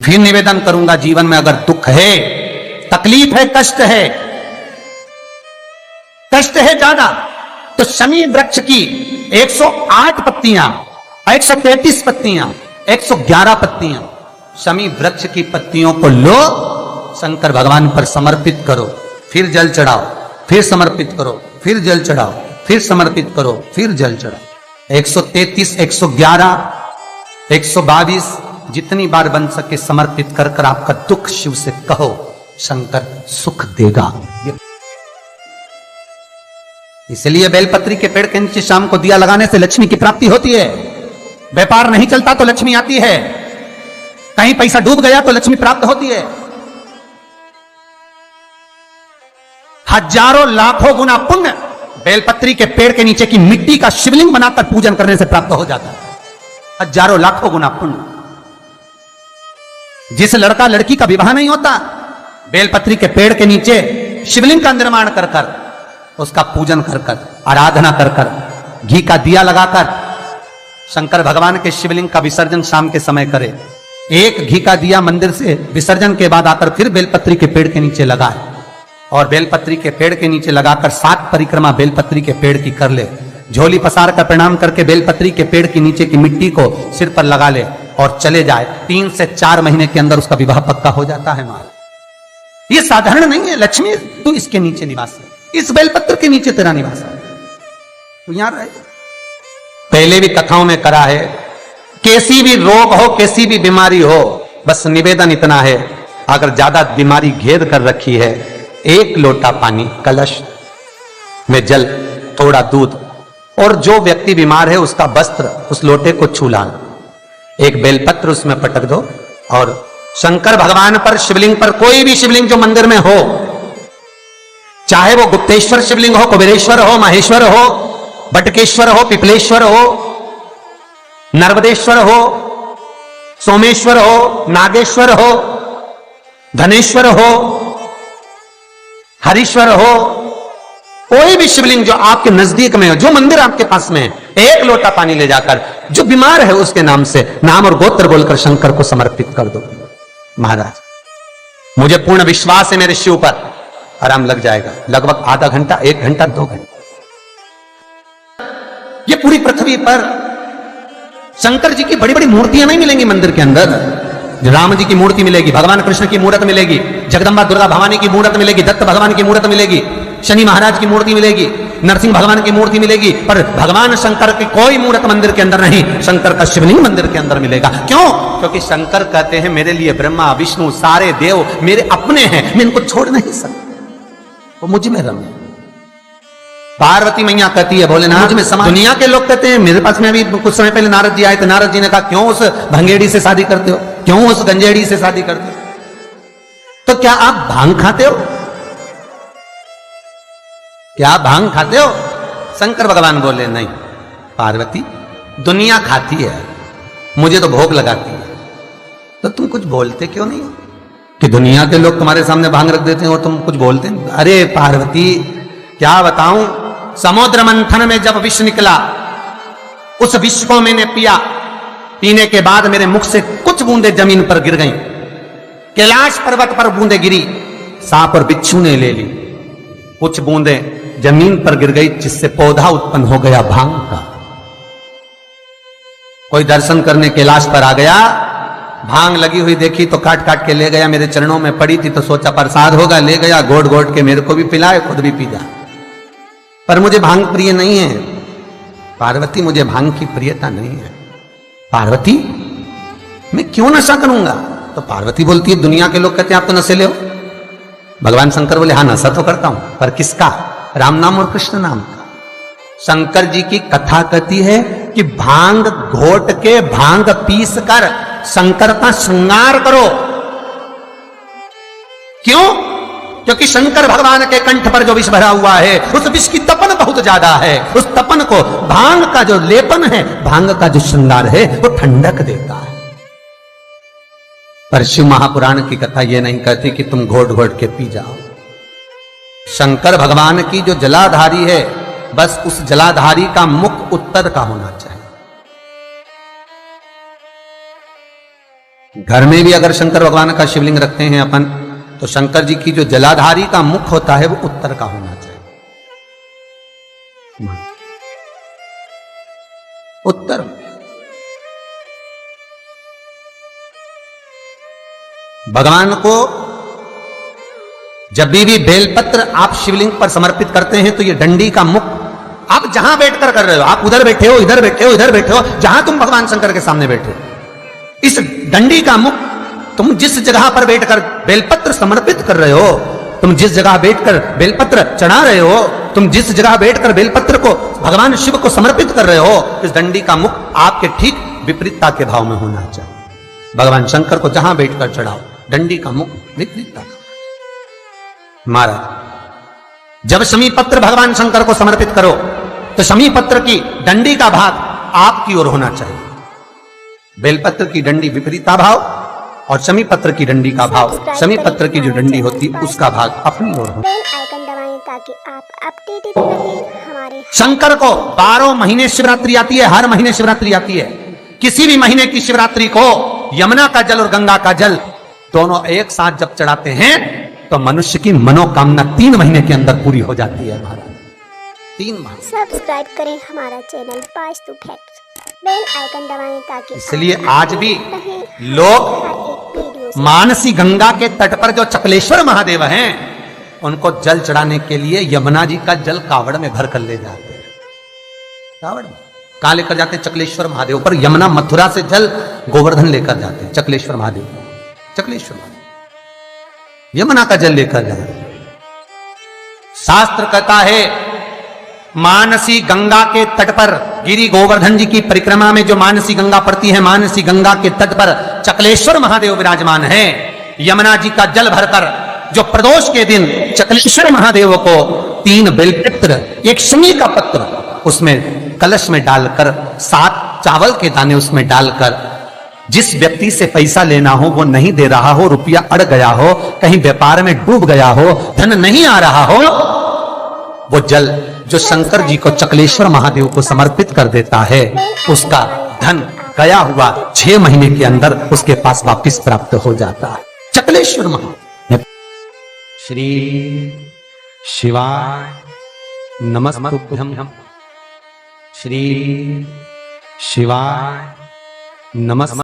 फिर निवेदन करूंगा, जीवन में अगर दुख है, तकलीफ है, कष्ट है ज्यादा, तो शमी वृक्ष की 108 पत्तियां, 133 पत्तियां, 111 पत्तियां, शमी वृक्ष की पत्तियों को लो, शंकर भगवान पर समर्पित करो, फिर जल चढ़ाओ, फिर समर्पित करो, फिर जल चढ़ाओ, फिर समर्पित करो, फिर जल चढ़ाओ। 133, 111, 122 जितनी बार बन सके समर्पित कर कर आपका दुख शिव से कहो, शंकर सुख देगा। इसलिए बेलपत्री के पेड़ के नीचे शाम को दिया लगाने से लक्ष्मी की प्राप्ति होती है। व्यापार नहीं चलता तो लक्ष्मी आती है, कहीं पैसा डूब गया तो लक्ष्मी प्राप्त होती है। हजारों लाखों गुना पुण्य बेलपत्री के पेड़ के नीचे की मिट्टी का शिवलिंग बनाकर पूजन करने से प्राप्त हो जाता है। हजारों लाखों गुना पुण्य। जिस लड़का लड़की का विवाह नहीं होता, बेलपत्री के पेड़ के नीचे शिवलिंग का निर्माण कर कर, उसका पूजन कर कर, आराधना कर कर, घी का दिया लगाकर शंकर भगवान के शिवलिंग का विसर्जन शाम के समय करे। एक घी का दिया मंदिर से विसर्जन के बाद आकर फिर बेलपत्री के पेड़ के नीचे लगाए और बेलपत्री के पेड़ के नीचे लगाकर 7 परिक्रमा बेलपत्री के पेड़ की कर ले। झोली पसार कर प्रणाम करके बेलपत्री के पेड़ के नीचे की मिट्टी को सिर पर लगा ले और चले जाए। 3 से 4 महीने के अंदर उसका विवाह पक्का हो जाता है। माल ये साधारण नहीं है। लक्ष्मी तू इसके नीचे निवास है, इस बेलपत्र के नीचे तेरा निवास है, तो यहां रहे। पहले भी कथाओं में करा है, कैसी भी रोग हो, कैसी भी बीमारी हो, बस निवेदन इतना है, अगर ज्यादा बीमारी घेर कर रखी है, 1 लोटा पानी, कलश में जल, थोड़ा दूध, और जो व्यक्ति बीमार है उसका वस्त्र उस लोटे को छू लाना, एक बेलपत्र उसमें पटक दो और शंकर भगवान पर, शिवलिंग पर, कोई भी शिवलिंग जो मंदिर में हो, चाहे वो गुप्तेश्वर शिवलिंग हो, कुबेरेश्वर हो, महेश्वर हो, बटकेश्वर हो, पिपलेश्वर हो, नर्मदेश्वर हो, सोमेश्वर हो, नागेश्वर हो, धनेश्वर हो, हरीश्वर हो, कोई भी शिवलिंग जो आपके नजदीक में हो, जो मंदिर आपके पास में है, 1 लोटा पानी ले जाकर जो बीमार है उसके नाम से नाम और गोत्र बोलकर शंकर को समर्पित कर दो। महाराज मुझे पूर्ण विश्वास है मेरे शिव पर, आराम लग जाएगा। लगभग आधा घंटा, 1 घंटा, 2 घंटा। ये पूरी पृथ्वी पर शंकर जी की बड़ी बड़ी मूर्तियां नहीं मिलेंगी मंदिर के अंदर। राम जी की मूर्ति मिलेगी, भगवान कृष्ण की मूर्त मिलेगी, जगदम्बा दुर्गा भवानी की मूर्त मिलेगी, दत्त भगवान की मूर्त मिलेगी, शनि महाराज की मूर्ति मिलेगी, नरसिंह भगवान की मूर्ति मिलेगी, पर भगवान शंकर की कोई मूर्त मंदिर के अंदर नहीं। शंकर का शिवलिंग मंदिर के अंदर मिलेगा। क्यों? क्योंकि शंकर कहते हैं मेरे लिए ब्रह्मा विष्णु सारे देव मेरे अपने हैं, मैं इनको छोड़ नहीं सकता, वो मुझ में रमे। पार्वती मैया कहती है भोलेनाथ में समा। दुनिया के लोग कहते हैं, मेरे पास में अभी कुछ समय पहले नारद जी आए थे, नारद जी ने कहा क्यों उस भंगेड़ी से शादी करते हो, क्यों उस गंजेड़ी से शादी करते हो, तो क्या आप भांग खाते हो, क्या आप भांग खाते हो? शंकर भगवान बोले नहीं पार्वती, दुनिया खाती है, मुझे तो भोग लगाती है, तो तुम कुछ बोलते क्यों नहीं हो कि दुनिया के लोग तुम्हारे सामने भांग रख देते हैं और तुम कुछ बोलते हैं? अरे पार्वती क्या बताऊं, समुद्र मंथन में जब विष निकला, उस विष को मैंने पिया, पीने के बाद मेरे मुख से कुछ बूंदे जमीन पर गिर गईं, कैलाश पर्वत पर बूंदे गिरी, सांप और बिच्छू ने ले ली, कुछ बूंदे जमीन पर गिर गई, जिससे पौधा उत्पन्न हो गया भांग का। कोई दर्शन करने कैलाश पर आ गया, भांग लगी हुई देखी तो काट काट के ले गया, मेरे चरणों में पड़ी थी तो सोचा प्रसाद होगा, ले गया, घोट घोट के मेरे को भी पिलाए, खुद भी पी जा। पर मुझे भांग प्रिय नहीं है पार्वती, मुझे भांग की प्रियता नहीं है पार्वती, मैं क्यों नशा करूंगा? तो पार्वती बोलती है दुनिया के लोग कहते हैं आप तो नशे ले हो। भगवान शंकर बोले हाँ नशा तो करता हूं, पर किसका? राम नाम और कृष्ण नाम का। शंकर जी की कथा कहती है कि भांग घोट के, भांग पीस कर शंकर का श्रृंगार करो। क्यों? क्योंकि शंकर भगवान के कंठ पर जो विष भरा हुआ है, उस विष की तपन बहुत ज्यादा है, उस तपन को भांग का जो लेपन है, भांग का जो श्रृंगार है, वो ठंडक देता है। पर शिव महापुराण की कथा यह नहीं कहती कि तुम घोट घोट के पी जाओ। शंकर भगवान की जो जलाधारी है, बस उस जलाधारी का मुख उत्तर का होना चाहिए। घर में भी अगर शंकर भगवान का शिवलिंग रखते हैं अपन, तो शंकर जी की जो जलाधारी का मुख होता है वो उत्तर का होना चाहिए। उत्तर। भगवान को जब भी बेलपत्र आप शिवलिंग पर समर्पित करते हैं तो ये डंडी का मुख आप जहां बैठकर कर रहे हो, आप उधर बैठे हो, इधर बैठे हो, इधर बैठे हो, जहां तुम भगवान शंकर के सामने बैठे हो, इस डंडी का मुख तुम जिस जगह पर बैठकर बेलपत्र समर्पित कर रहे हो, तुम जिस जगह बैठकर बेलपत्र चढ़ा रहे हो, तुम जिस जगह बैठकर बेलपत्र को भगवान शिव को समर्पित कर रहे हो, इस डंडी का मुख आपके ठीक विपरीतता के भाव में होना चाहिए। भगवान शंकर को जहां बैठकर चढ़ाओ, डंडी का मुख विपरीतता का। महाराज जब शमी पत्र भगवान शंकर को समर्पित करो तो शमी पत्र की डंडी का भाग आपकी ओर होना चाहिए। बेलपत्र की डंडी विपरीता भाव और शमी पत्र की डंडी का भाव, शमी पत्र की जो डंडी होती उसका भाग अपनी ओर हो। बेल आइकन दबाएं ताकि आप अपडेटेड रहें हमारे। शंकर को 12 महीने शिवरात्रि आती है, हर महीने शिवरात्रि आती है। किसी भी महीने की शिवरात्रि को यमुना का जल और गंगा का जल दोनों एक साथ जब चढ़ाते हैं तो मनुष्य की मनोकामना 3 महीने के अंदर पूरी हो जाती है। महाराज 3 महीने। सब्सक्राइब करें हमारा channel Vastu facts, bell icon दबाएं ताकि इसलिए आज भी लोग मानसी गंगा के तट पर जो चकलेश्वर महादेव हैं उनको जल चढ़ाने के लिए यमुना जी का जल कावड़ में भर कर ले जाते हैं। कावड़ में कहां लेकर जाते हैं? चकलेश्वर महादेव पर। यमुना मथुरा से जल गोवर्धन लेकर जाते हैं चकलेश्वर महादेव, चकलेश्वर महादेव यमुना का जल लेकर जाते। शास्त्र कहता है मानसी गंगा के तट पर गिरी गोवर्धन जी की परिक्रमा में जो मानसी गंगा पड़ती है, मानसी गंगा के तट पर चकलेश्वर महादेव विराजमान है। यमुना जी का जल भरकर जो प्रदोष के दिन चकलेश्वर महादेव को 3 बेलपत्र, 1 शमी का पत्र उसमें कलश में डालकर 7 चावल के दाने उसमें डालकर, जिस व्यक्ति से पैसा लेना हो वो नहीं दे रहा हो, रुपया अड़ गया हो, कहीं व्यापार में डूब गया हो, धन नहीं आ रहा हो, वो जल जो शंकर जी को चकलेश्वर महादेव को समर्पित कर देता है, उसका धन गया हुआ 6 महीने के अंदर उसके पास वापस प्राप्त हो जाता है। चकलेश्वर महादेव। श्री शिवाय नमस्तुभ्यं, श्री शिवाय नमस्ते।